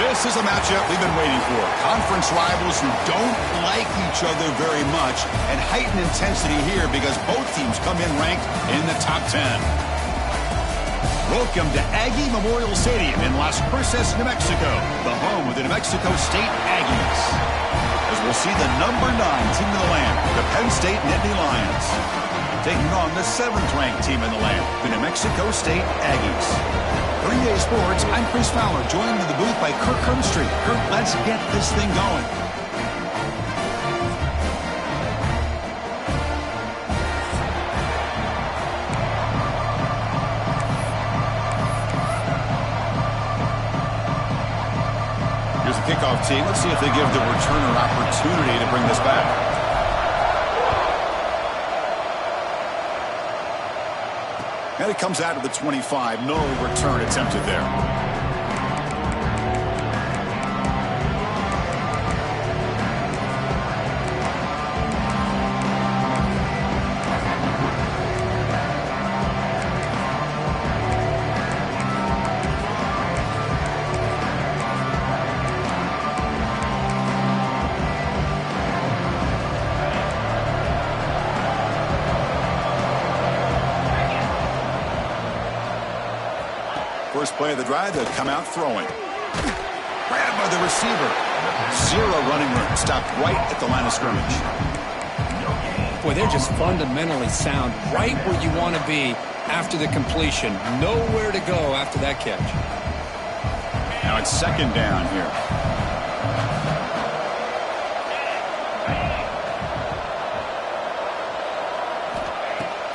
This is a matchup we've been waiting for. Conference rivals who don't like each other very much, and heightened intensity here because both teams come in ranked in the top 10. Welcome to Aggie Memorial Stadium in Las Cruces, New Mexico, the home of the New Mexico State Aggies. As we'll see the number 9 team in the land, the Penn State Nittany Lions, taking on the 7th-ranked team in the land, the New Mexico State Aggies. For EA Sports, I'm Chris Fowler, joined in the booth by Kirk Hermstreet. Kirk, let's get this thing going. Here's the kickoff team. Let's see if they give the returner opportunity to bring this back. And it comes out of the 25. No return attempted there. First play of the drive, they'll come out throwing. Grabbed by the receiver. Zero running room. Stopped right at the line of scrimmage. Boy, they're just fundamentally sound. Right where you want to be after the completion. Nowhere to go after that catch. Now it's second down here.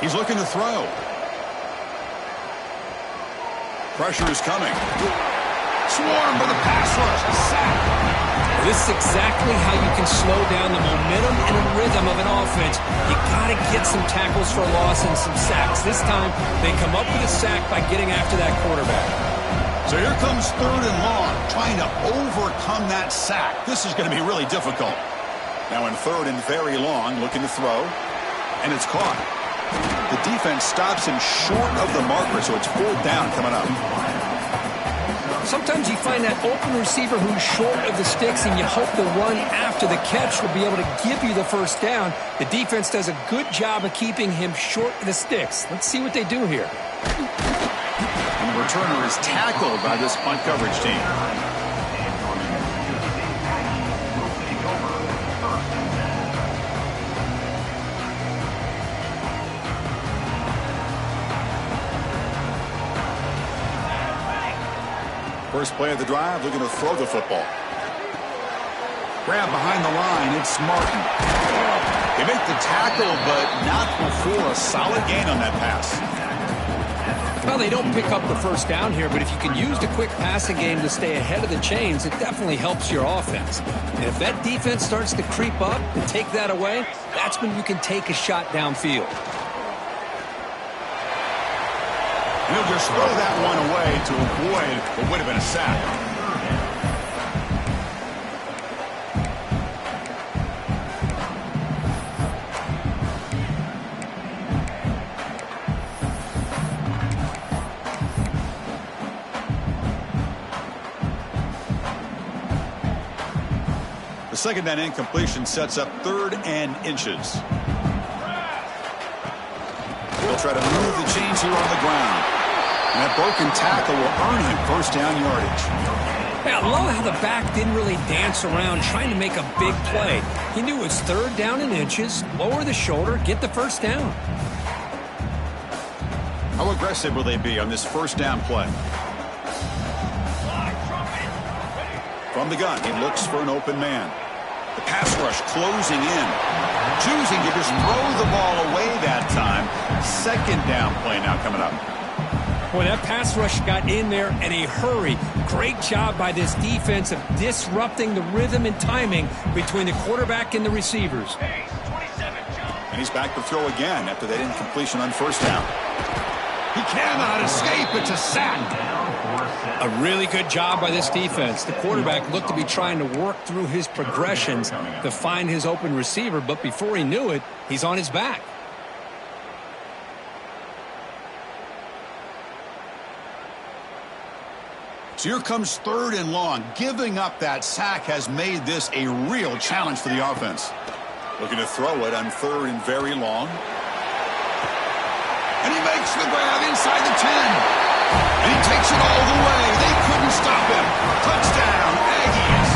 He's looking to throw. Pressure is coming. Swarmed by the pass rush. Sack. This is exactly how you can slow down the momentum and rhythm of an offense. You got to get some tackles for loss and some sacks. This time, they come up with a sack by getting after that quarterback. So here comes 3rd and long, trying to overcome that sack. This is going to be really difficult. Now in 3rd and very long, looking to throw, and it's caught. The defense stops him short of the marker, so it's 4th down coming up. Sometimes you find that open receiver who's short of the sticks, and you hope the run after the catch will be able to give you the first down. The defense does a good job of keeping him short of the sticks. Let's see what they do here. And the returner is tackled by this punt coverage team. First play of the drive, looking to throw the football. Grab behind the line, it's Martin. They make the tackle, but not before a solid gain on that pass. Well, they don't pick up the first down here, but if you can use the quick passing game to stay ahead of the chains, it definitely helps your offense. And if that defense starts to creep up and take that away, that's when you can take a shot downfield. And he'll just throw that one away to avoid what would have been a sack. The second down incompletion sets up 3rd and inches. They'll try to move the chains here on the ground. And that broken tackle will earn him first down yardage. Yeah, I love how the back didn't really dance around trying to make a big play. He knew it was 3rd down in inches, lower the shoulder, get the first down. How aggressive will they be on this first down play? From the gun, he looks for an open man. The pass rush closing in. Choosing to just throw the ball away that time. Second down play now coming up. Boy, that pass rush got in there in a hurry. Great job by this defense of disrupting the rhythm and timing between the quarterback and the receivers. And he's back to throw again after that incompletion on first down. He cannot escape. It's a sack. A really good job by this defense. The quarterback looked to be trying to work through his progressions to find his open receiver, but before he knew it, he's on his back. So here comes 3rd and long. Giving up that sack has made this a real challenge for the offense. Looking to throw it on 3rd and very long. And he makes the grab inside the 10. And he takes it all the way. They couldn't stop him. Touchdown, Aggies.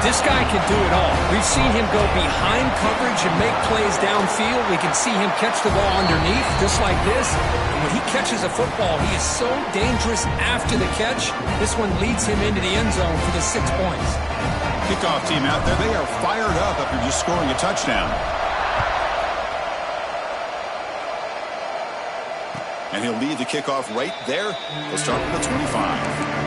This guy can do it all. We've seen him go behind coverage and make plays downfield. We can see him catch the ball underneath, just like this. And when he catches a football, he is so dangerous after the catch. This one leads him into the end zone for the 6 points. Kickoff team out there, they are fired up after just scoring a touchdown. And he'll lead the kickoff right there. They'll start with the 25.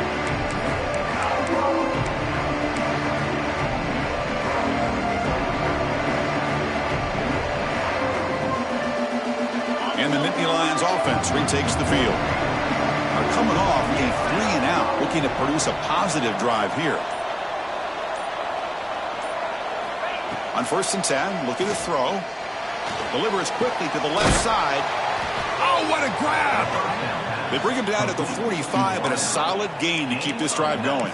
And the Nittany Lions offense retakes the field. Now coming off a 3-and-out, looking to produce a positive drive here. On 1st and 10, looking to throw. Delivers quickly to the left side. Oh, what a grab! They bring him down at the 45, but a solid gain to keep this drive going.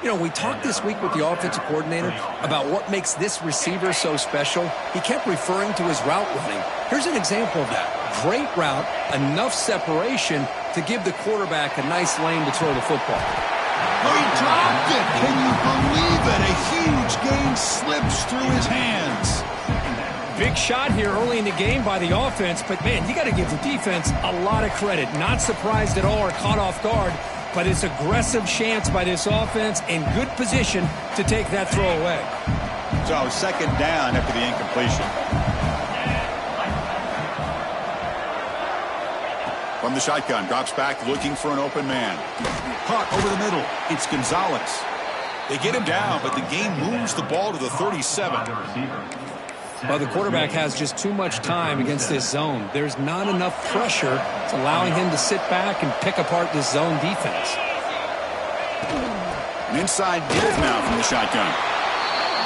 You know, we talked this week with the offensive coordinator about what makes this receiver so special. He kept referring to his route running. Here's an example of that. Great route, enough separation to give the quarterback a nice lane to throw the football. Oh, he dropped it! Can you believe it? A huge gain slips through his hands. Big shot here early in the game by the offense, but man, you got to give the defense a lot of credit. Not surprised at all or caught off guard, but it's aggressive chance by this offense in good position to take that throw away. So 2nd down after the incompletion. From the shotgun, drops back looking for an open man. Caught over the middle. It's Gonzalez. They get him down, but the game moves the ball to the 37. Well, the quarterback has just too much time against this zone. There's not enough pressure. It's allowing him to sit back and pick apart this zone defense. An inside give now from the shotgun.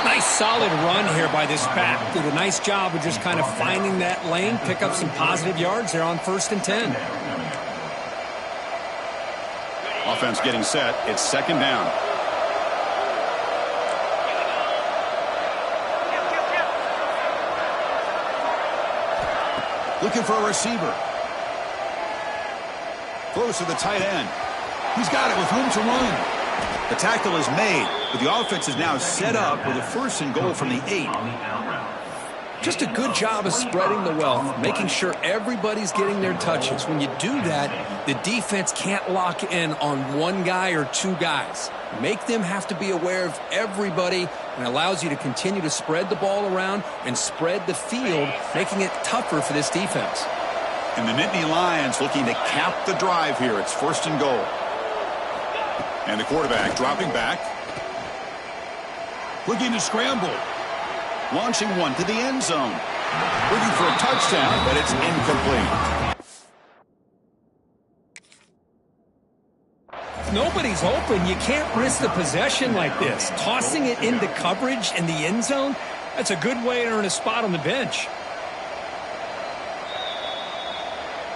Nice solid run here by this back. Did a nice job of just kind of finding that lane, pick up some positive yards there on 1st and 10. Offense getting set. It's 2nd down. Looking for a receiver. Throws to the tight end. He's got it with room to run. The tackle is made, but the offense is now set up with a 1st and goal from the 8. Just a good job of spreading the wealth, making sure everybody's getting their touches. When you do that, the defense can't lock in on one guy or 2 guys. Make them have to be aware of everybody, and allows you to continue to spread the ball around and spread the field, making it tougher for this defense. And the Nittany Lions looking to cap the drive here. It's 1st and goal. And the quarterback dropping back. Looking to scramble. Launching one to the end zone. Looking for a touchdown, but it's incomplete. If nobody's open, you can't risk the possession like this. Tossing it into coverage in the end zone, that's a good way to earn a spot on the bench.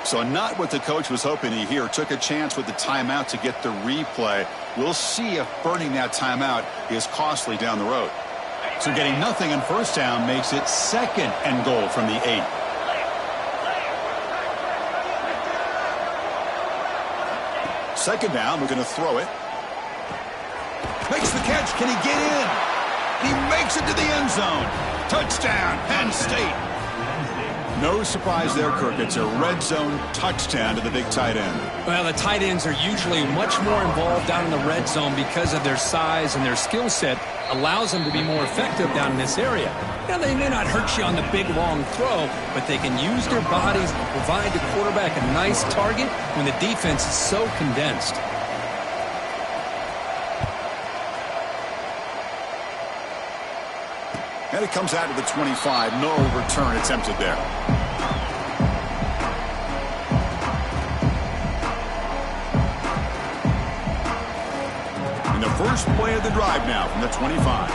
So not what the coach was hoping to hear. Took a chance with the timeout to get the replay. We'll see if burning that timeout is costly down the road. So getting nothing on 1st down makes it 2nd and goal from the 8. Second down, we're going to throw it. Makes the catch. Can he get in? He makes it to the end zone. Touchdown, Penn State. No surprise there, Kirk. It's a red zone touchdown to the big tight end. Well, the tight ends are usually much more involved down in the red zone because of their size, and their skill set allows them to be more effective down in this area. Now, they may not hurt you on the big, long throw, but they can use their bodies to provide the quarterback a nice target when the defense is so condensed. And it comes out to the 25. No return attempted there. And the first play of the drive now from the 25.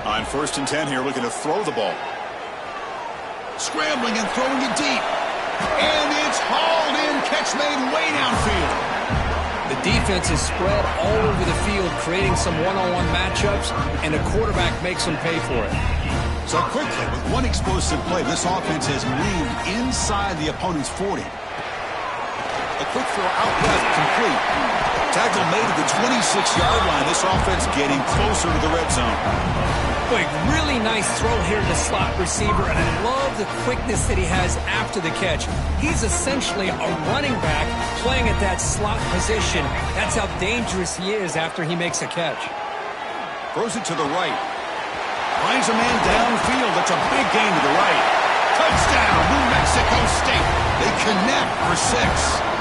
On 1st and 10 here, looking to throw the ball. Scrambling and throwing it deep. And it's hauled in. Catch made way downfield. The defense is spread all over the field, creating some one-on-one matchups, and a quarterback makes them pay for it. So quickly, with one explosive play, this offense has moved inside the opponent's 40. A quick throw out left, complete. Tackle made at the 26-yard line. This offense getting closer to the red zone. Boy, really nice throw here to the slot receiver, and I love the quickness that he has after the catch. He's essentially a running back playing at that slot position. That's how dangerous he is after he makes a catch. Throws it to the right. Finds a man downfield. That's a big gain to the right. Touchdown, New Mexico State. They connect for 6.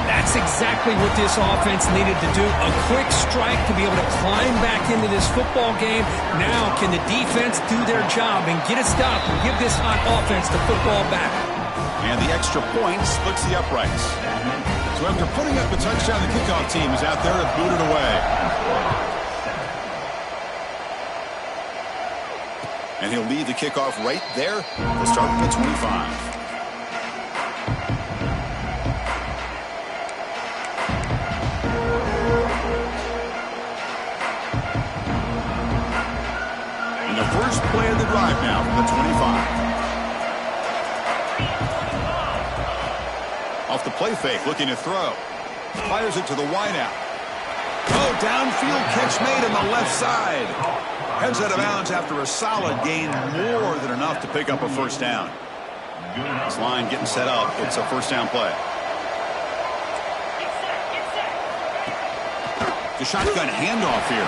That's exactly what this offense needed to do. A quick strike to be able to climb back into this football game. Now, can the defense do their job and get a stop and give this hot offense the football back? And the extra point splits the uprights. So after putting up a touchdown, the kickoff team is out there to boot it away. And he'll leave the kickoff right there to start at the 25. First play of the drive now from the 25. Off the play fake, looking to throw. Fires it to the wideout. Oh, downfield catch made on the left side. Heads out of bounds after a solid gain, more than enough to pick up a first down. This line getting set up. It's a first down play. The shotgun handoff here.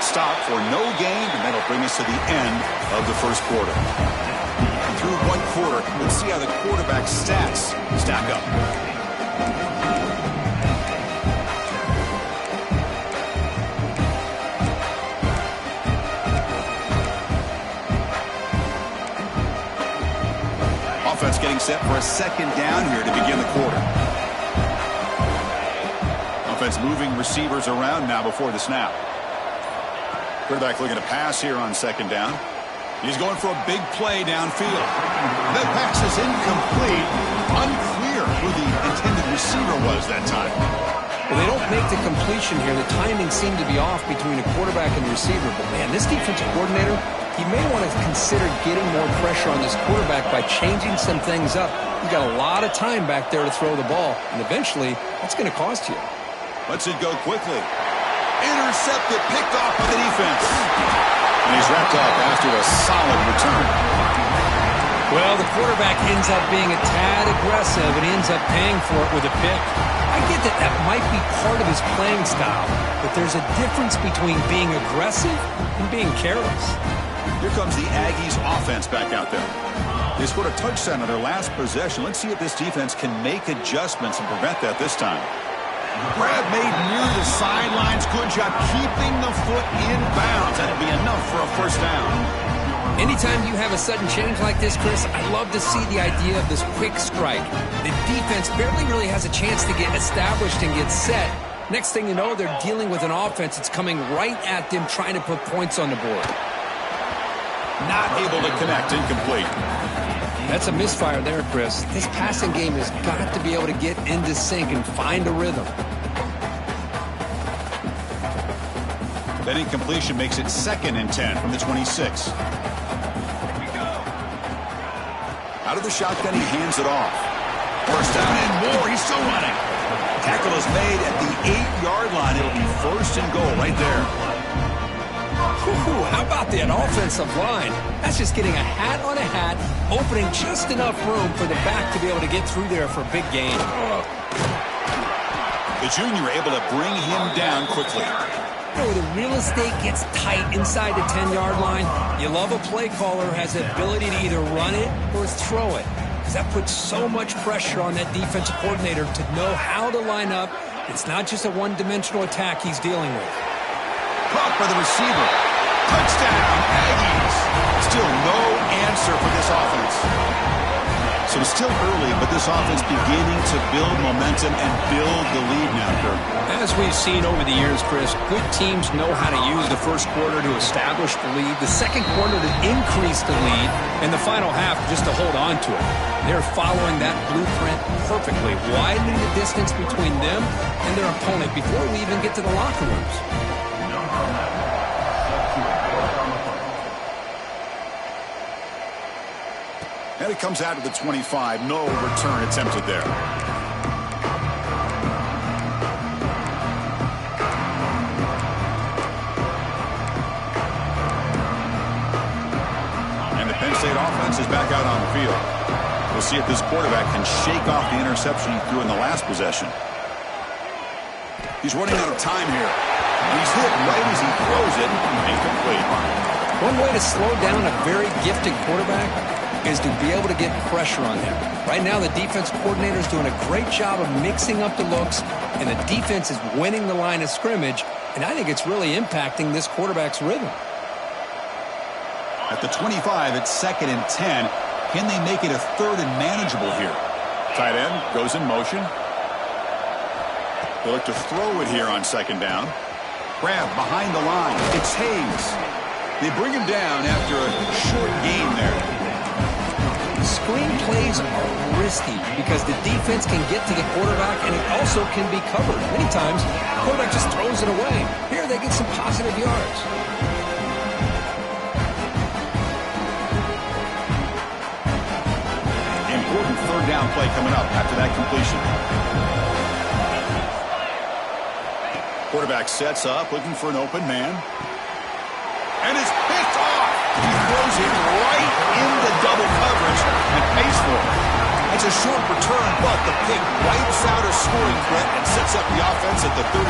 Stop for no gain, and that'll bring us to the end of the first quarter. Through one quarter, let's see how the quarterback's stats stack up. Offense getting set for a second down here to begin the quarter. Offense moving receivers around now before the snap. Quarterback looking to pass here on second down. He's going for a big play downfield. That pass is incomplete. Unclear who the intended receiver was that time. Well, they don't make the completion here. The timing seemed to be off between a quarterback and the receiver. But, man, this defensive coordinator, he may want to consider getting more pressure on this quarterback by changing some things up. He's got a lot of time back there to throw the ball. And eventually, that's going to cost you. Lets it go quickly. Intercepted, picked off by the defense. And he's wrapped up after a solid return. Well, the quarterback ends up being a tad aggressive and ends up paying for it with a pick. I get that that might be part of his playing style, but there's a difference between being aggressive and being careless. Here comes the Aggies offense back out there. They scored a touchdown on their last possession. Let's see if this defense can make adjustments and prevent that this time. Grab made near the sidelines. Good job keeping the foot in bounds. That'll be enough for a first down. Anytime you have a sudden change like this, Chris, I love to see the idea of this quick strike. The defense barely really has a chance to get established and get set. Next thing you know, they're dealing with an offense that's coming right at them, trying to put points on the board. Not able to connect, incomplete. That's a misfire there, Chris. This passing game has got to be able to get into sync and find a rhythm. That incompletion makes it 2nd and 10 from the 26. Out of the shotgun, he hands it off. First down and more. He's still running. Tackle is made at the 8-yard line. It'll be 1st and goal right there. Ooh, how about that offensive line? That's just getting a hat on a hat, opening just enough room for the back to be able to get through there for a big gain. The junior able to bring him down quickly. You know, the real estate gets tight inside the 10-yard line. You love a play caller who has the ability to either run it or throw it, because that puts so much pressure on that defensive coordinator to know how to line up. It's not just a one-dimensional attack he's dealing with. Caught by the receiver. Touchdown, Aggies. Still no answer for this offense. So it's still early, but this offense beginning to build momentum and build the lead now, Kirk. As we've seen over the years, Chris, good teams know how to use the first quarter to establish the lead, the second quarter to increase the lead, and the final half just to hold on to it. They're following that blueprint perfectly, widening the distance between them and their opponent before we even get to the locker rooms. And it comes out to the 25. No return attempted there. And the Penn State offense is back out on the field. We'll see if this quarterback can shake off the interception he threw in the last possession. He's running out of time here. And he's hit right as he throws it. Incomplete. One way to slow down a very gifted quarterback is to be able to get pressure on him. Right now, the defense coordinator is doing a great job of mixing up the looks, and the defense is winning the line of scrimmage, and I think it's really impacting this quarterback's rhythm. At the 25, it's 2nd and 10. Can they make it a 3rd and manageable here? Tight end goes in motion. They look to throw it here on 2nd down. Grab behind the line. It's Hayes. They bring him down after a short gain there. Screen plays are risky because the defense can get to the quarterback and it also can be covered. Many times, the quarterback just throws it away. Here they get some positive yards. Important 3rd down play coming up after that completion. Quarterback sets up, looking for an open man. And it's picked off. He throws it right into double coverage and pays for it. It's a short return, but the pick wipes out a scoring threat and sets up the offense at the 33.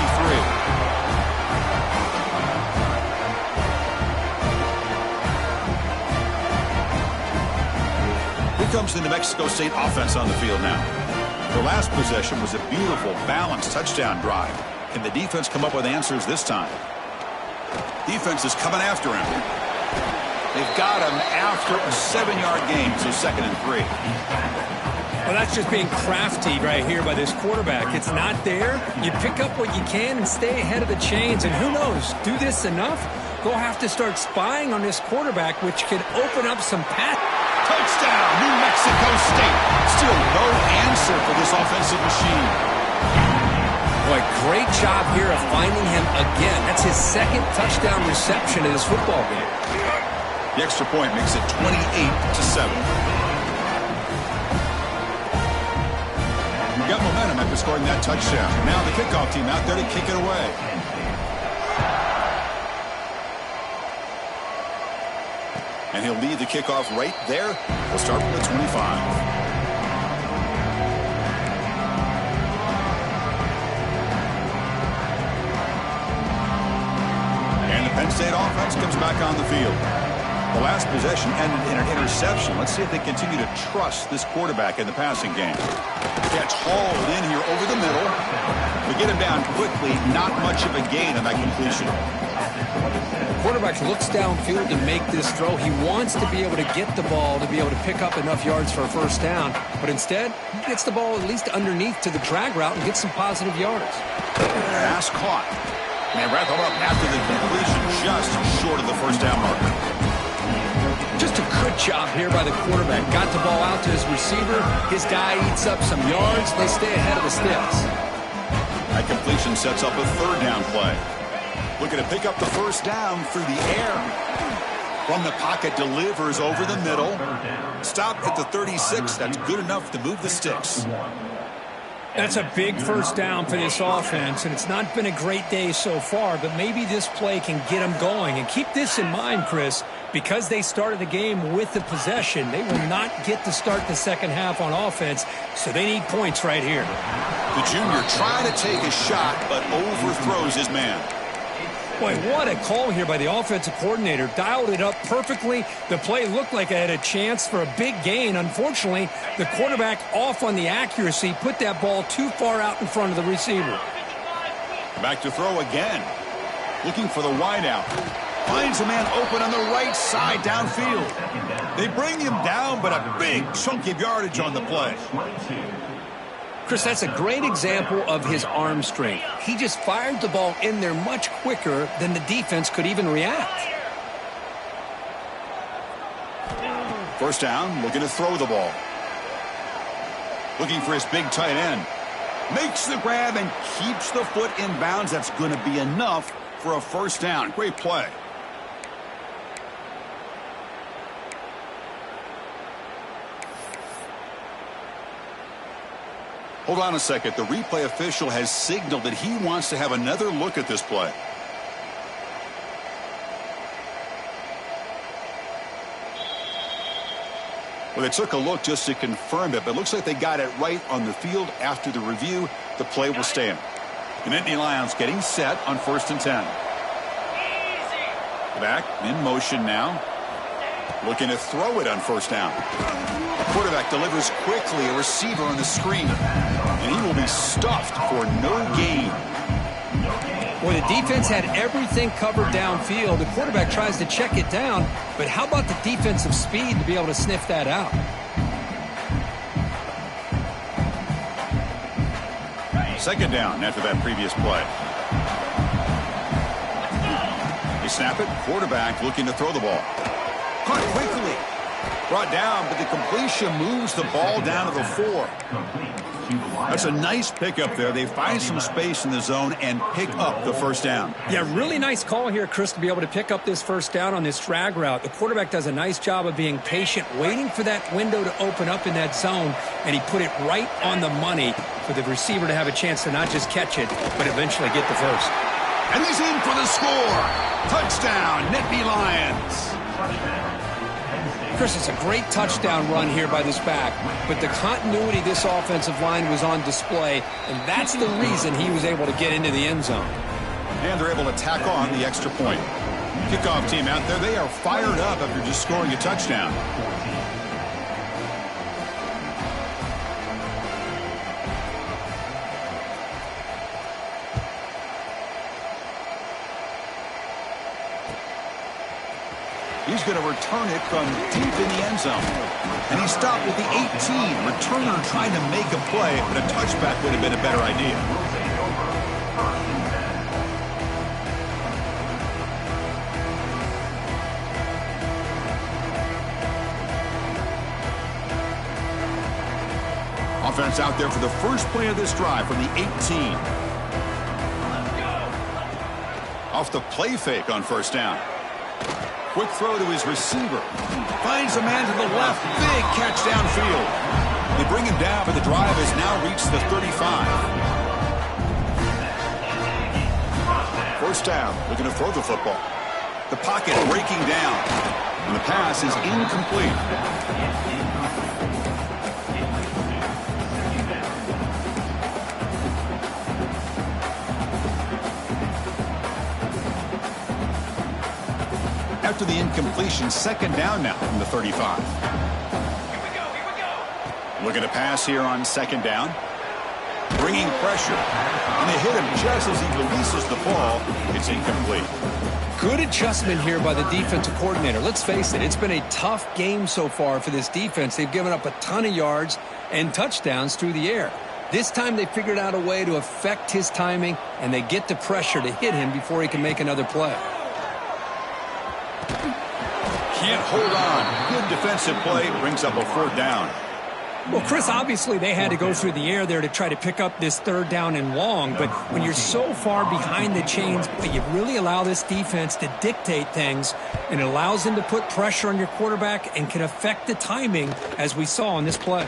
Here comes the New Mexico State offense on the field now. Their last possession was a beautiful, balanced touchdown drive. Can the defense come up with answers this time? Defense is coming after him. They've got him after a 7-yard gain, so 2nd and 3. Well, that's just being crafty right here by this quarterback. It's not there. You pick up what you can and stay ahead of the chains. And who knows, do this enough, they'll have to start spying on this quarterback, which could open up some path. Touchdown, New Mexico State. Still no answer for this offensive machine. Boy, great job here of finding him again. That's his 2nd touchdown reception in this football game. The extra point makes it 28-7. You've got momentum after scoring that touchdown. Now the kickoff team out there to kick it away. And he'll lead the kickoff right there. We'll start from the 25. Penn State offense comes back on the field. The last possession ended in an interception. Let's see if they continue to trust this quarterback in the passing game. Gets hauled in here over the middle. We get him down quickly. Not much of a gain on that completion. The quarterback looks downfield to make this throw. He wants to be able to get the ball to be able to pick up enough yards for a 1st down. But instead, he gets the ball at least underneath to the drag route and gets some positive yards. Pass caught. They wrap him up after the completion, just short of the 1st down mark. Just a good job here by the quarterback. Got the ball out to his receiver. His guy eats up some yards. They stay ahead of the sticks. That completion sets up a 3rd down play. Looking to pick up the 1st down through the air. From the pocket, delivers over the middle. Stopped at the 36. That's good enough to move the sticks. That's a big 1st down for this offense, and it's not been a great day so far, but maybe this play can get them going. And keep this in mind, Chris, because they started the game with the possession, they will not get to start the 2nd half on offense, so they need points right here. The junior trying to take a shot, but overthrows his man. Boy, what a call here by the offensive coordinator. Dialed it up perfectly. The play looked like it had a chance for a big gain. Unfortunately, the quarterback off on the accuracy, put that ball too far out in front of the receiver. Back to throw again. Looking for the wideout. Finds a man open on the right side downfield. They bring him down, but a big chunk of yardage on the play. Chris, that's a great example of his arm strength. He just fired the ball in there much quicker than the defense could even react. First down, looking to throw the ball. Looking for his big tight end. Makes the grab and keeps the foot in bounds. That's going to be enough for a first down. Great play. Hold on a second. The replay official has signaled that he wants to have another look at this play. Well, they took a look just to confirm it, but it looks like they got it right on the field. After the review, the play will stand. The Nittany Lions getting set on 1st and 10. Back in motion now. Looking to throw it on first down. The quarterback delivers quickly, a receiver on the screen. And he will be stuffed for no gain. Well, the defense had everything covered downfield. The quarterback tries to check it down, but how about the defensive speed to be able to sniff that out? Second down after that previous play. They snap it. Quarterback looking to throw the ball. Caught quickly. Brought down, but the completion moves the ball down to the 4. That's a nice pickup there. They find some space in the zone and pick up the first down. Yeah, really nice call here, Chris, to be able to pick up this first down on this drag route. The quarterback does a nice job of being patient, waiting for that window to open up in that zone, and he put it right on the money for the receiver to have a chance to not just catch it, but eventually get the first. And he's in for the score. Touchdown, Nittany Lions. Chris, it's a great touchdown run here by this back, but the continuity of this offensive line was on display, and that's the reason he was able to get into the end zone. And they're able to tack on the extra point. Kickoff team out there, they are fired up after just scoring a touchdown. He's going to return it from deep in the end zone. And he stopped at the 18. Returner trying to make a play, but a touchback would have been a better idea. Offense out there for the first play of this drive from the 18. Off the play fake on first down. Quick throw to his receiver. Finds a man to the left. Big catch downfield. They bring him down, but the drive has now reached the 35. First down, looking to throw the football. The pocket breaking down. And the pass is incomplete. After the incompletion, second down now from the 35. Looking to pass here on second down. Bringing pressure. And they hit him just as he releases the ball. It's incomplete. Good adjustment here by the defensive coordinator. Let's face it, it's been a tough game so far for this defense. They've given up a ton of yards and touchdowns through the air. This time they figured out a way to affect his timing, and they get the pressure to hit him before he can make another play. Can't hold on. Good defensive play. Brings up a fourth down. Well, Chris, obviously they had to go through the air there to try to pick up this third down and long. But when you're so far behind the chains, you really allow this defense to dictate things, and it allows them to put pressure on your quarterback and can affect the timing, as we saw on this play.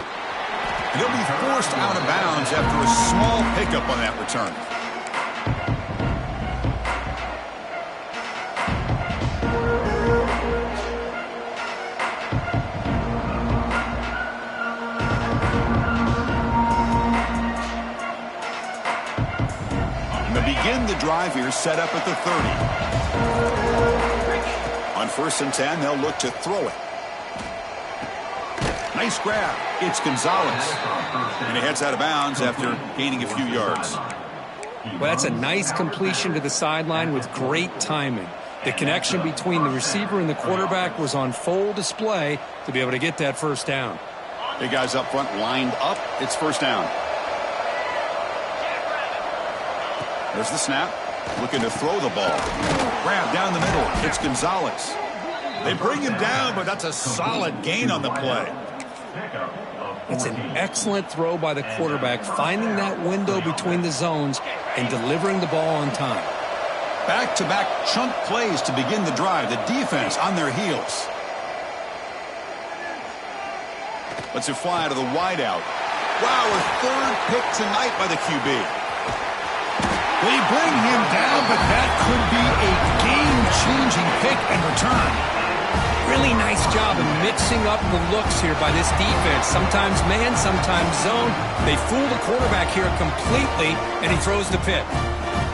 He'll be forced out of bounds after a small pickup on that return. Begin the drive here, set up at the 30. On 1st and 10, they'll look to throw it. Nice grab. It's Gonzalez. And he heads out of bounds after gaining a few yards. Well, that's a nice completion to the sideline with great timing. The connection between the receiver and the quarterback was on full display to be able to get that first down. Big guys up front lined up. It's first down. There's the snap. Looking to throw the ball. Grab down the middle. It's Gonzalez. They bring him down, but that's a solid gain on the play. It's an excellent throw by the quarterback, finding that window between the zones and delivering the ball on time. Back-to-back chunk plays to begin the drive. The defense on their heels. Let's it fly to the wideout. Wow, a third pick tonight by the QB. They bring him down, but that could be a game-changing pick and return. Really nice job of mixing up the looks here by this defense. Sometimes man, sometimes zone. They fool the quarterback here completely, and he throws the pick.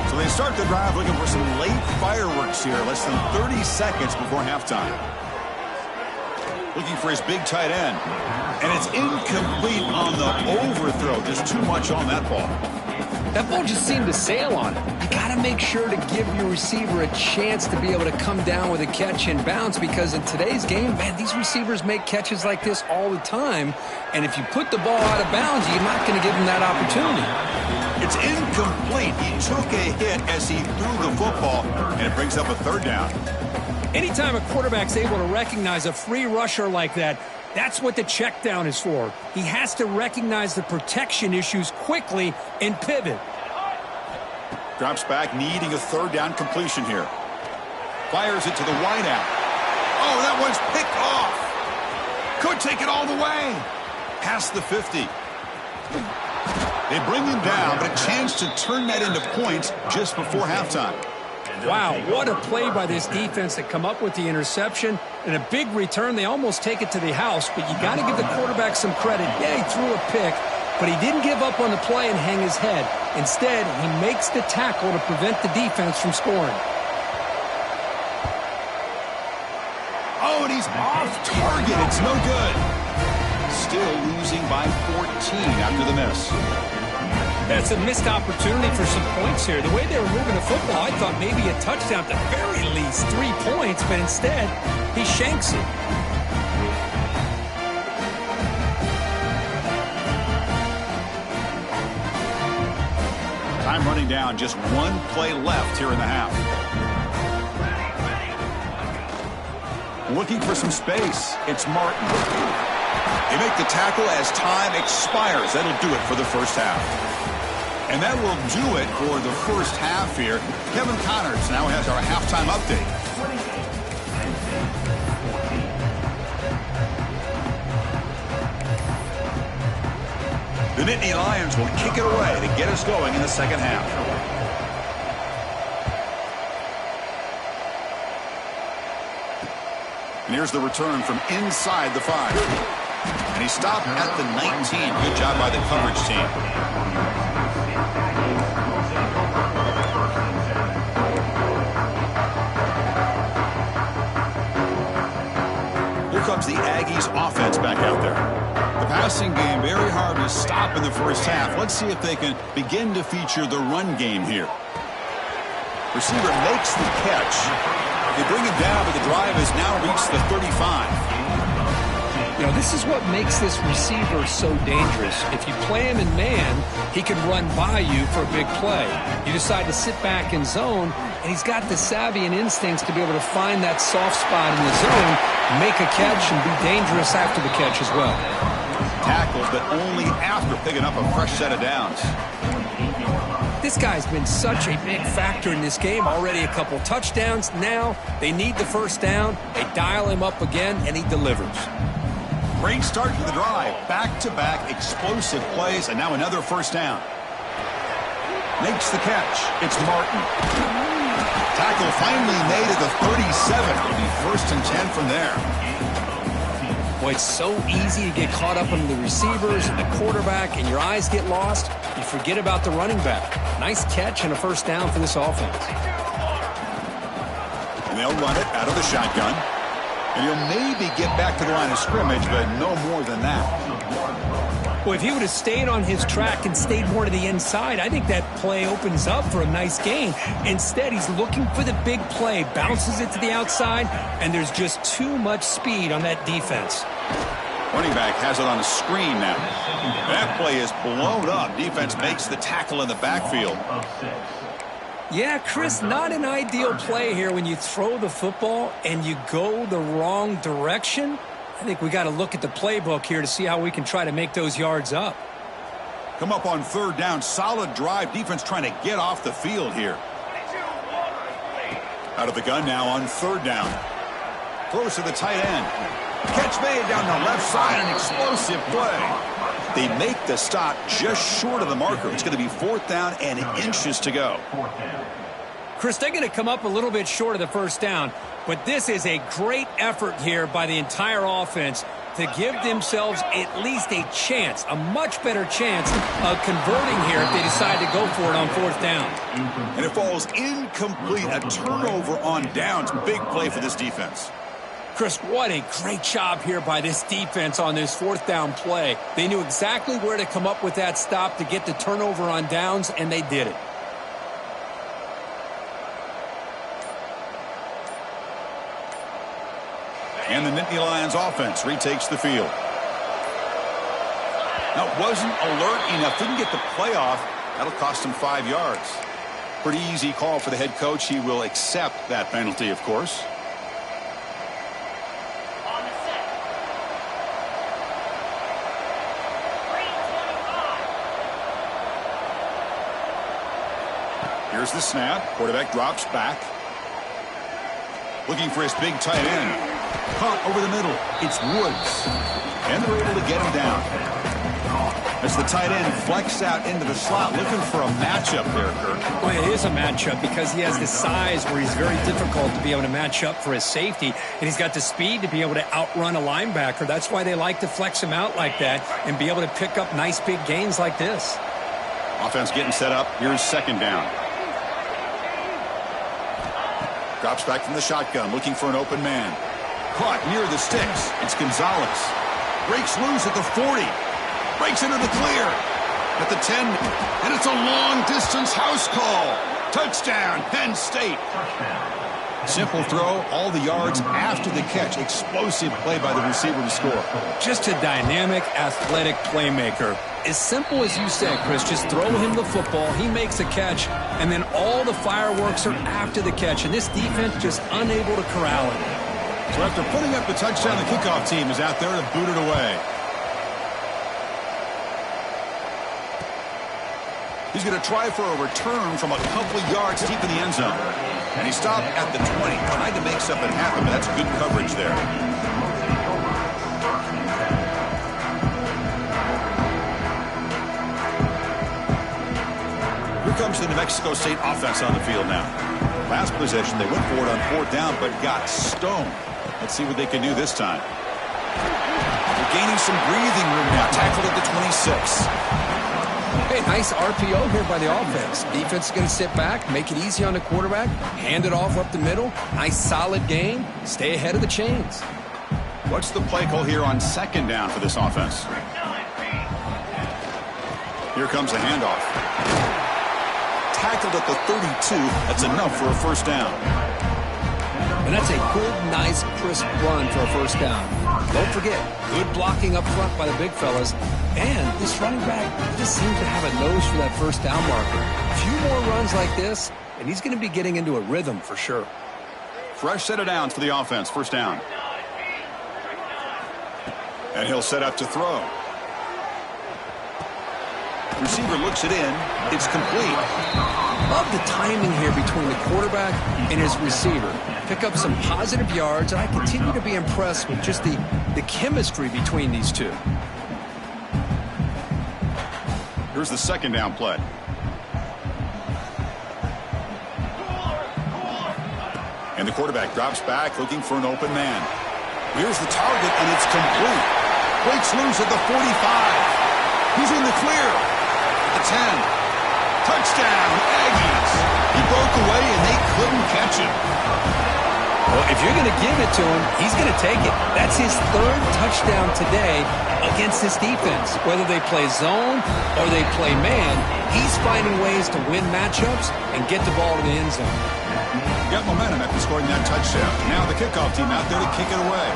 So they start the drive looking for some late fireworks here, less than 30 seconds before halftime. Looking for his big tight end. And it's incomplete on the overthrow. Just too much on that ball. That ball just seemed to sail on it. You got to make sure to give your receiver a chance to be able to come down with a catch and bounce, because in today's game, man, these receivers make catches like this all the time. And if you put the ball out of bounds, you're not going to give them that opportunity. It's incomplete. He took a hit as he threw the football, and it brings up a third down. Anytime a quarterback's able to recognize a free rusher like that, that's what the check down is for. He has to recognize the protection issues quickly and pivot. Drops back, needing a third down completion here. Fires it to the wideout. Oh, that one's picked off. Could take it all the way. Past the 50. They bring him down, but a chance to turn that into points just before halftime. Wow, what a play by this defense to come up with the interception. And a big return. They almost take it to the house, but you got to give the quarterback some credit. Yeah, he threw a pick, but he didn't give up on the play and hang his head. Instead, he makes the tackle to prevent the defense from scoring. Oh, and he's off target. It's no good. Still losing by 14 after the miss. That's a missed opportunity for some points here. The way they were moving the football, I thought maybe a touchdown, at the very least 3 points, but instead, he shanks it. Time running down, just one play left here in the half. Looking for some space. It's Martin. They make the tackle as time expires. That'll do it for the first half. And that will do it for the first half here. Kevin Connors now has our halftime update. The Nittany Lions will kick it away to get us going in the second half. And here's the return from inside the 5. And he stopped at the 19. Good job by the coverage team. Here comes the Aggies offense back out there. The passing game very hard to stop in the first half. Let's see if they can begin to feature the run game here. Receiver makes the catch. They bring him down, but the drive has now reached the 35. You know, this is what makes this receiver so dangerous. If you play him in man, he can run by you for a big play. You decide to sit back in zone, and he's got the savvy and instincts to be able to find that soft spot in the zone, make a catch, and be dangerous after the catch as well. Tackled, but only after picking up a fresh set of downs. This guy's been such a big factor in this game. Already a couple touchdowns. Now they need the first down. They dial him up again, and he delivers. Great start to the drive. Back-to-back explosive plays, and now another first down. Makes the catch. It's Martin. Tackle finally made at the 37. It'll be 1st and 10 from there. Boy, it's so easy to get caught up in the receivers and the quarterback, and your eyes get lost. You forget about the running back. Nice catch and a first down for this offense. And they'll run it out of the shotgun. And he'll maybe get back to the line of scrimmage, but no more than that. Well, if he would have stayed on his track and stayed more to the inside, I think that play opens up for a nice gain. Instead, he's looking for the big play, bounces it to the outside, and there's just too much speed on that defense. Running back has it on a screen now. That play is blown up. Defense makes the tackle in the backfield. Yeah, Chris, not an ideal play here when you throw the football and you go the wrong direction. I think we got to look at the playbook here to see how we can try to make those yards up. Come up on third down. Solid drive. Defense trying to get off the field here. Out of the gun now on third down. Throws to the tight end. Catch made down the left side. An explosive play. They make the stop just short of the marker. It's going to be fourth down and inches to go. Chris, they're going to come up a little bit short of the first down, but this is a great effort here by the entire offense to give themselves at least a chance, a much better chance of converting here if they decide to go for it on fourth down. And it falls incomplete. A turnover on downs. Big play for this defense. Chris, what a great job here by this defense on this fourth down play. They knew exactly where to come up with that stop to get the turnover on downs, and they did it. And the Nittany Lions offense retakes the field. Now, it wasn't alert enough. Didn't get the play off. That'll cost him 5 yards. Pretty easy call for the head coach. He will accept that penalty, of course. Here's the snap. Quarterback drops back. Looking for his big tight end. Caught over the middle. It's Woods. And they're able to get him down. As the tight end flex out into the slot, looking for a matchup there, Kirk. Well, it is a matchup because he has the size where he's very difficult to be able to match up for his safety, and he's got the speed to be able to outrun a linebacker. That's why they like to flex him out like that and be able to pick up nice big gains like this. Offense getting set up. Here's second down. Drops back from the shotgun, looking for an open man. Caught near the sticks. It's Gonzalez. Breaks loose at the 40. Breaks into the clear. At the 10. And it's a long-distance house call. Touchdown, Penn State. Simple throw, all the yards after the catch. Explosive play by the receiver to score. Just a dynamic, athletic playmaker. As simple as you said, Chris, just throw him the football, he makes a catch, and then all the fireworks are after the catch, and this defense just unable to corral it. So after putting up the touchdown, the kickoff team is out there to boot it away. He's going to try for a return from a couple yards deep in the end zone. And he stopped at the 20, trying to make something happen, but that's good coverage there. Here comes the New Mexico State offense on the field now. Last possession, they went for it on fourth down, but got stoned. Let's see what they can do this time. They're gaining some breathing room now. Tackled at the 26. Hey, nice RPO here by the offense. Defense is going to sit back, make it easy on the quarterback, hand it off up the middle. Nice solid gain. Stay ahead of the chains. What's the play call here on second down for this offense? Here comes the handoff. Tackled at the 32. That's enough for a first down. And that's a good, nice, crisp run for a first down. Don't forget, good blocking up front by the big fellas. And this running back just seems to have a nose for that first down marker. A few more runs like this, and he's going to be getting into a rhythm for sure. Fresh set of downs for the offense. First down. And he'll set up to throw. Receiver looks it in. It's complete. Love the timing here between the quarterback and his receiver. Pick up some positive yards, and I continue to be impressed with just the chemistry between these two. Here's the second down play. And the quarterback drops back, looking for an open man. Here's the target, and it's complete. Breaks loose at the 45. He's in the clear. At the 10. Touchdown, Aggies. He broke away, and they couldn't catch him. Well, if you're going to give it to him, he's going to take it. That's his third touchdown today against this defense. Whether they play zone or they play man, he's finding ways to win matchups and get the ball to the end zone. Got momentum after scoring that touchdown. Now the kickoff team out there to kick it away.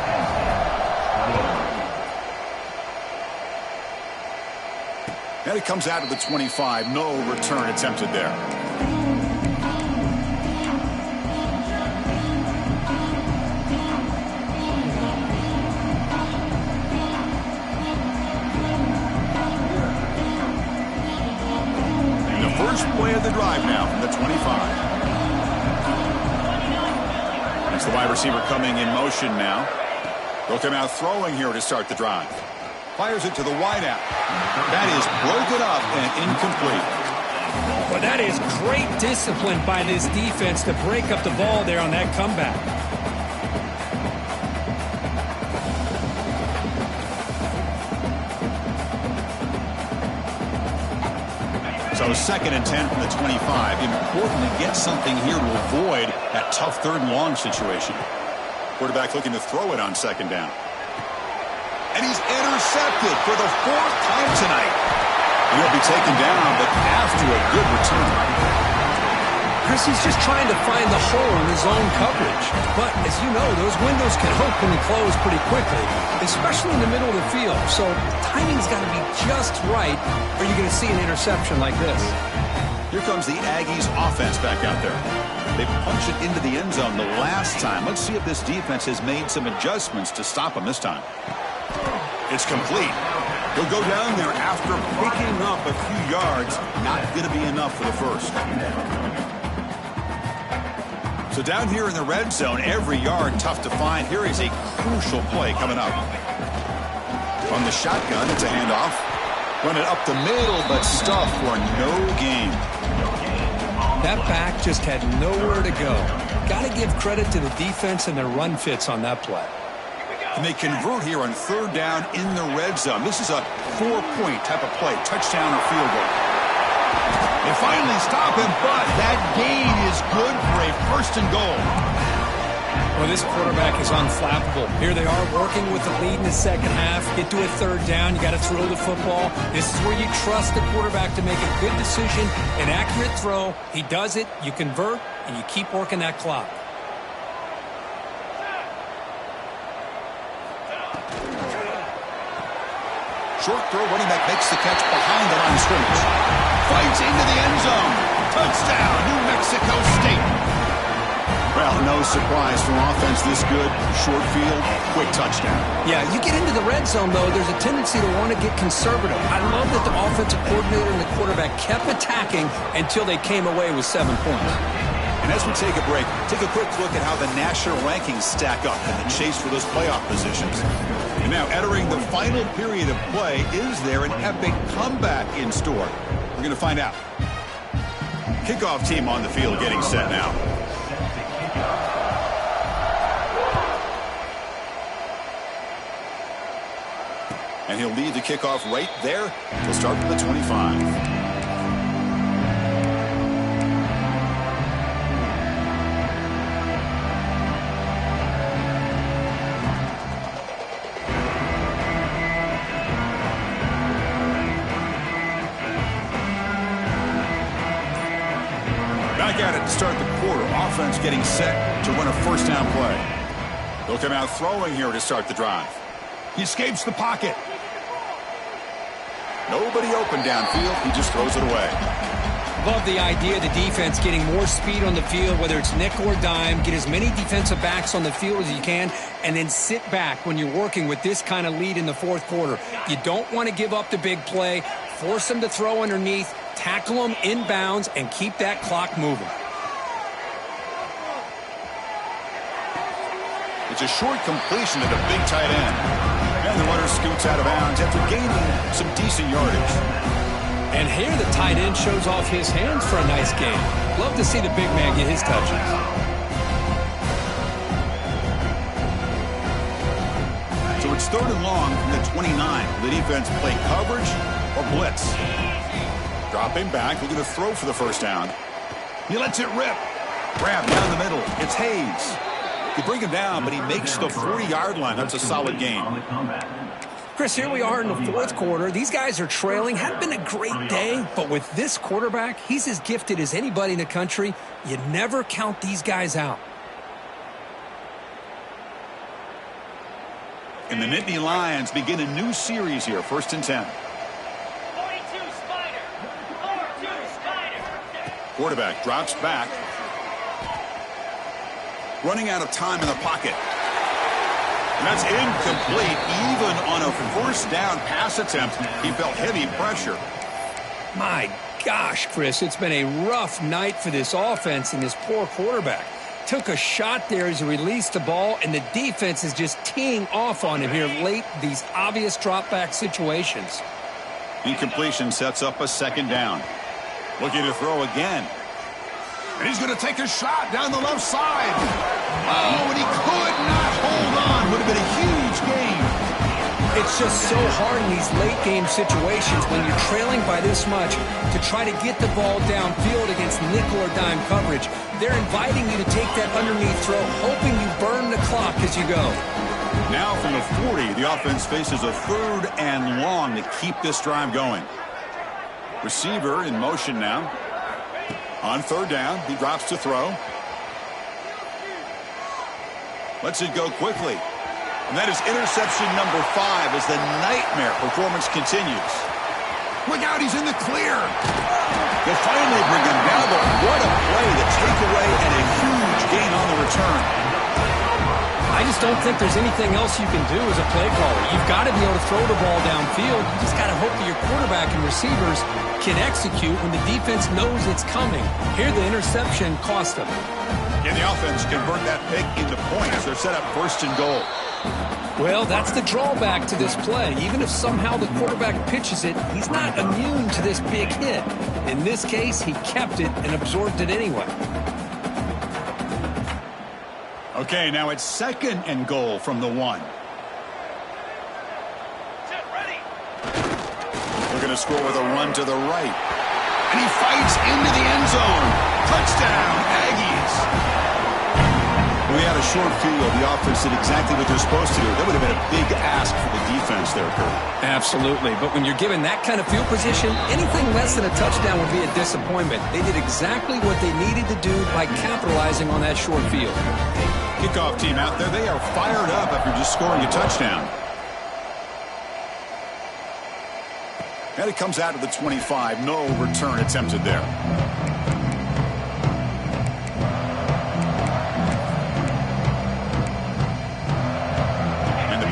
And it comes out of the 25. No return attempted there. And the first play of the drive now from the 25. That's the wide receiver coming in motion now. They'll come out throwing here to start the drive. Fires it to the wideout. That is broken up and incomplete. Well, that is great discipline by this defense to break up the ball there on that comeback. So 2nd and 10 from the 25. Important to get something here to avoid that tough 3rd and long situation. Quarterback looking to throw it on 2nd down. And he's intercepted for the 4th time tonight. He'll be taken down, but after a good return. Chris, he's just trying to find the hole in his own coverage. But, as you know, those windows can open and close pretty quickly, especially in the middle of the field. So, timing's got to be just right, or you're going to see an interception like this. Here comes the Aggies offense back out there. They punched it into the end zone the last time. Let's see if this defense has made some adjustments to stop them this time. It's complete. He'll go down there after picking up a few yards. Not going to be enough for the first. So down here in the red zone, every yard tough to find. Here is a crucial play coming up. On the shotgun, it's a handoff. Run it up the middle, but stuff for no gain. That back just had nowhere to go. Got to give credit to the defense and their run fits on that play. And they convert here on 3rd down in the red zone. This is a 4-point type of play, touchdown or field goal. They finally stop him, but that gain is good for a 1st and goal. Well, this quarterback is unflappable. Here they are working with the lead in the 2nd half. Get to a 3rd down. You got to throw the football. This is where you trust the quarterback to make a good decision, an accurate throw. He does it, you convert, and you keep working that clock. Short throw, running back makes the catch behind the line of scrimmage. Fights into the end zone. Touchdown, New Mexico State. Well, no surprise from offense this good. Short field, quick touchdown. Yeah, you get into the red zone, though, there's a tendency to want to get conservative. I love that the offensive coordinator and the quarterback kept attacking until they came away with 7 points. And as we take a break, take a quick look at how the national rankings stack up in the chase for those playoff positions. And now, entering the final period of play, is there an epic comeback in store? We're going to find out. Kickoff team on the field getting set now. And he'll lead the kickoff right there. He'll start from the 25. Back at it to start the quarter. Offense getting set to run a 1st down play. They'll come out throwing here to start the drive. He escapes the pocket. Nobody open downfield. He just throws it away. Love the idea of the defense getting more speed on the field, whether it's nickel or dime. Get as many defensive backs on the field as you can, and then sit back when you're working with this kind of lead in the 4th quarter. You don't want to give up the big play. Force them to throw underneath. Tackle them inbounds and keep that clock moving. It's a short completion to the big tight end. And the runner scoots out of bounds after gaining some decent yardage. And here the tight end shows off his hands for a nice game. Love to see the big man get his touches. So it's 3rd and long from the 29. The defense play coverage or blitz. Dropping back, looking to throw for the 1st down. He lets it rip. Grab down the middle. It's Hayes. You bring him down, but he makes the 40-yard line. That's a solid gain. Chris, here we are in the fourth quarter. These guys are trailing. Hadn't been a great day, but with this quarterback, he's as gifted as anybody in the country. You never count these guys out. And the Nittany Lions begin a new series here, 1st and 10. 42 Spider. 42 Spider. Quarterback drops back. Running out of time in the pocket. And that's incomplete. Even on a 1st down pass attempt, he felt heavy pressure. My gosh, Chris, it's been a rough night for this offense and this poor quarterback. Took a shot there as he released the ball, and the defense is just teeing off on him here late, these obvious drop-back situations. Incompletion sets up a 2nd down. Looking to throw again. And he's going to take a shot down the left side. Oh, and he could not hold on. Would have been a huge gain. It's just so hard in these late-game situations when you're trailing by this much to try to get the ball downfield against nickel or dime coverage. They're inviting you to take that underneath throw, hoping you burn the clock as you go. Now from the 40, the offense faces a 3rd and long to keep this drive going. Receiver in motion now. On 3rd down, he drops to throw. Lets it go quickly. And that is interception number 5 as the nightmare performance continues. Look out, he's in the clear. They'll finally bring him down, but what a play, the takeaway and a huge gain on the return. I just don't think there's anything else you can do as a play caller. You've got to be able to throw the ball downfield. You just got to hope that your quarterback and receivers can execute when the defense knows it's coming. Here, the interception cost them. And the offense convert that pick into points. They're set up 1st and goal. Well, that's the drawback to this play. Even if somehow the quarterback pitches it, he's not immune to this big hit. In this case, he kept it and absorbed it anyway. Okay, now it's 2nd and goal from the 1. Looking to score with a run to the right. And he fights into the end zone. Touchdown, Aggies. We had a short field. The offense did exactly what they're supposed to do. That would have been a big ask for the defense there, Kurt. Absolutely. But when you're given that kind of field position, anything less than a touchdown would be a disappointment. They did exactly what they needed to do by capitalizing on that short field. Kickoff team out there. They are fired up after just scoring a touchdown. And it comes out of the 25. No return attempted there.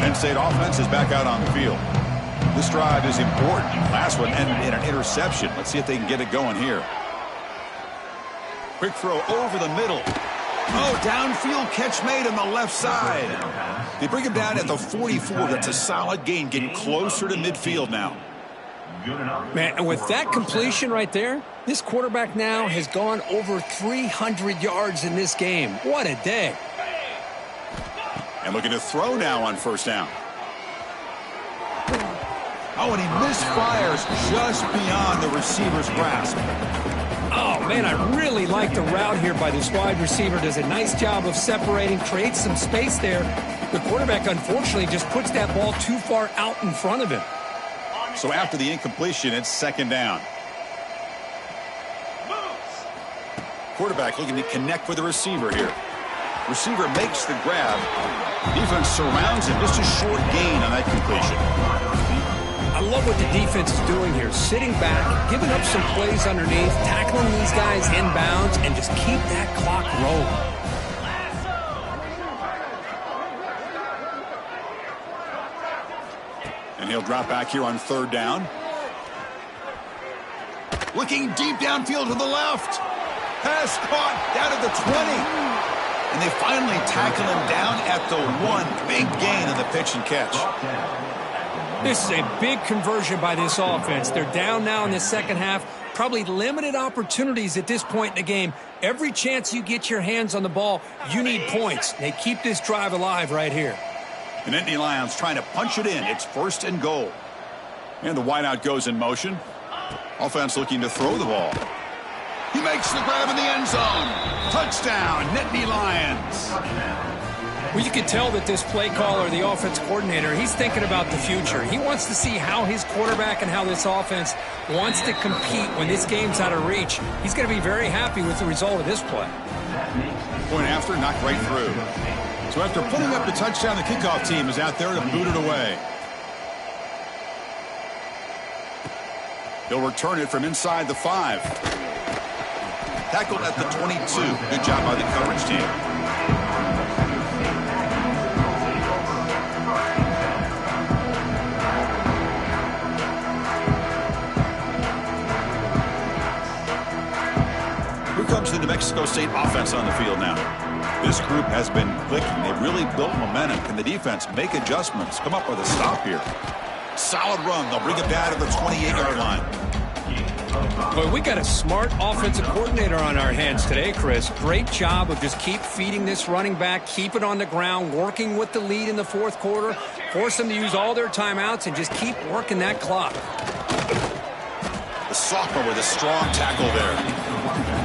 Penn State offense is back out on the field. This drive is important. Last one ended in an interception. Let's see if they can get it going here. Quick throw over the middle. Oh, downfield catch made on the left side. They bring him down at the 44. That's a solid gain, getting closer to midfield now. Man, and with that completion right there, this quarterback now has gone over 300 yards in this game. What a day. And looking to throw now on 1st down. Oh, and he misfires just beyond the receiver's grasp. Oh, man, I really like the route here by this wide receiver. Does a nice job of separating, creates some space there. The quarterback, unfortunately, just puts that ball too far out in front of him. So after the incompletion, it's 2nd down. Quarterback looking to connect with the receiver here. Receiver makes the grab. Defense surrounds him. Just a short gain on that completion. I love what the defense is doing here. Sitting back, giving up some plays underneath, tackling these guys inbounds, and just keep that clock rolling. And he'll drop back here on 3rd down. Looking deep downfield to the left. Pass caught down at the 20. And they finally tackle him down at the 1. Big gain on the pitch and catch. This is a big conversion by this offense. They're down now in the 2nd half. Probably limited opportunities at this point in the game. Every chance you get your hands on the ball, you need points. They keep this drive alive right here. The Nittany Lions trying to punch it in. It's 1st and goal. And the wideout goes in motion. Offense looking to throw the ball. He makes the grab in the end zone. Touchdown, Nittany Lions. Well, you can tell that this play caller, the offense coordinator, he's thinking about the future. He wants to see how his quarterback and how this offense wants to compete when this game's out of reach. He's going to be very happy with the result of this play. Point after, knocked right through. So after putting up the touchdown, the kickoff team is out there to boot it away. He'll return it from inside the 5. Tackled at the 22. Good job by the coverage team. Here comes the New Mexico State offense on the field now. This group has been clicking. They've really built momentum. Can the defense make adjustments? Come up with a stop here. Solid run. They'll bring it down to the 28-yard line. Boy, we got a smart offensive coordinator on our hands today, Chris. Great job of just keep feeding this running back, keep it on the ground, working with the lead in the fourth quarter, force them to use all their timeouts, and just keep working that clock. The sophomore with a strong tackle there.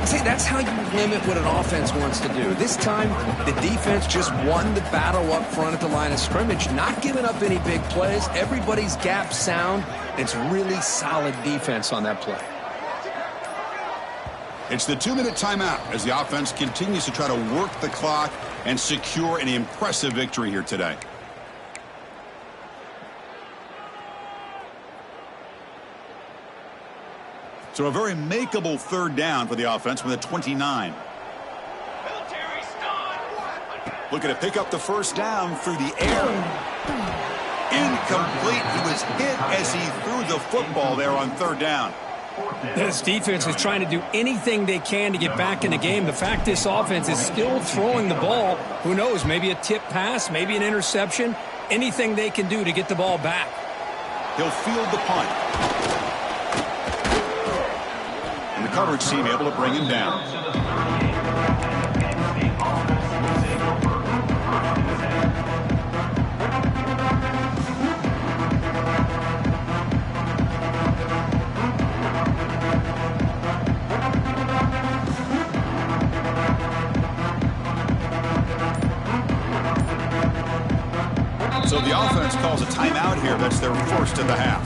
See, that's how you limit what an offense wants to do. This time, the defense just won the battle up front at the line of scrimmage, not giving up any big plays. Everybody's gap sound. It's really solid defense on that play. It's the 2-minute timeout as the offense continues to try to work the clock and secure an impressive victory here today. So a very makeable third down for the offense with a 29. Looking to pick up the first down through the air. Incomplete. He was hit as he threw the football there on third down. This defense is trying to do anything they can to get back in the game. The fact this offense is still throwing the ball, who knows, maybe a tip pass, maybe an interception, anything they can do to get the ball back. He'll field the punt. And the coverage team able to bring him down. So the offense calls a timeout here. That's their first of the half.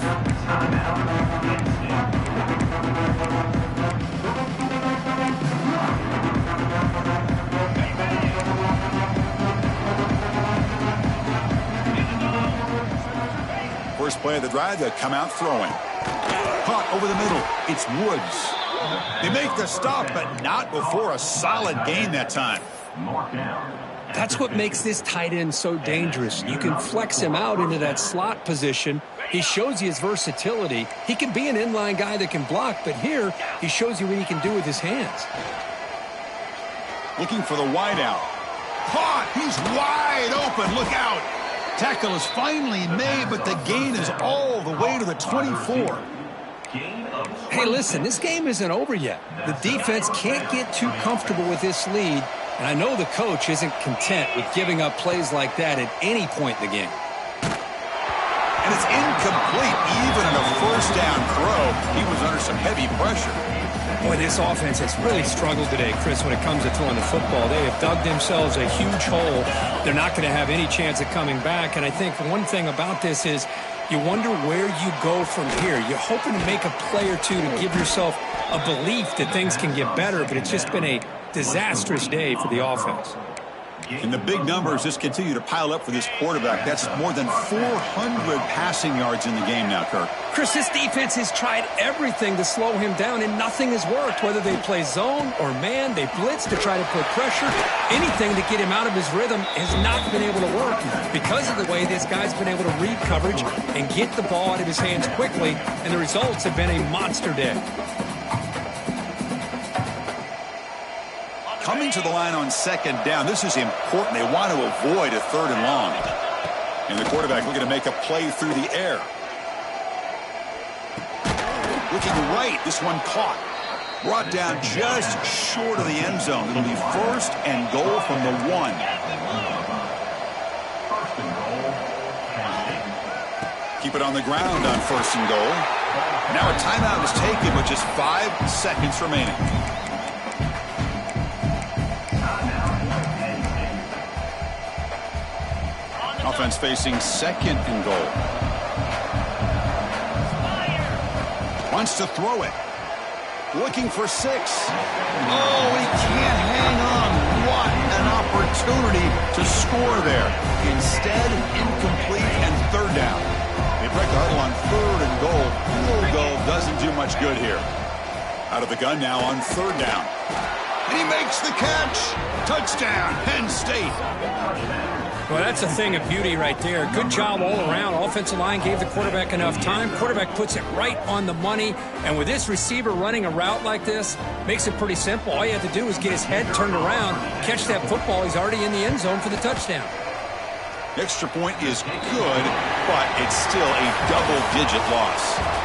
First play of the drive, they come out throwing. Caught over the middle. It's Woods. They make the stop, but not before a solid gain that time. That's what makes this tight end so dangerous. You can flex him out into that slot position. He shows you his versatility. He can be an inline guy that can block, but here he shows you what he can do with his hands. Looking for the wideout. Caught! He's wide open. Look out! Tackle is finally made, but the gain is all the way to the 24. Hey, listen, this game isn't over yet. The defense can't get too comfortable with this lead. And I know the coach isn't content with giving up plays like that at any point in the game. And it's incomplete. Even in a first down throw, he was under some heavy pressure. Boy, this offense has really struggled today, Chris, when it comes to throwing the football. They have dug themselves a huge hole. They're not going to have any chance of coming back. And I think one thing about this is you wonder where you go from here. You're hoping to make a play or two to give yourself a belief that things can get better, but it's just been a disastrous day for the offense. And the big numbers just continue to pile up for this quarterback. That's more than 400 passing yards in the game now, Kirk. Chris, this defense has tried everything to slow him down, and nothing has worked. Whether they play zone or man, they blitz to try to put pressure. Anything to get him out of his rhythm has not been able to work because of the way this guy's been able to read coverage and get the ball out of his hands quickly, and the results have been a monster day. Coming to the line on second down, this is important. They want to avoid a third and long. And the quarterback looking to make a play through the air. Looking right, this one caught. Brought down just short of the end zone. It'll be first and goal from the 1. Keep it on the ground on first and goal. Now a timeout is taken with just 5 seconds remaining. Offense facing 2nd and goal. Wants to throw it. Looking for 6. Oh, he can't hang on. What an opportunity to score there. Instead, incomplete and 3rd down. They break the huddle on 3rd and goal. Field goal doesn't do much good here. Out of the gun now on 3rd down. And he makes the catch. Touchdown, Penn State. Well, that's a thing of beauty right there. Good job all around. Offensive line gave the quarterback enough time. Quarterback puts it right on the money. And with this receiver running a route like this, makes it pretty simple. All you have to do is get his head turned around, catch that football. He's already in the end zone for the touchdown. Extra point is good, but it's still a double-digit loss.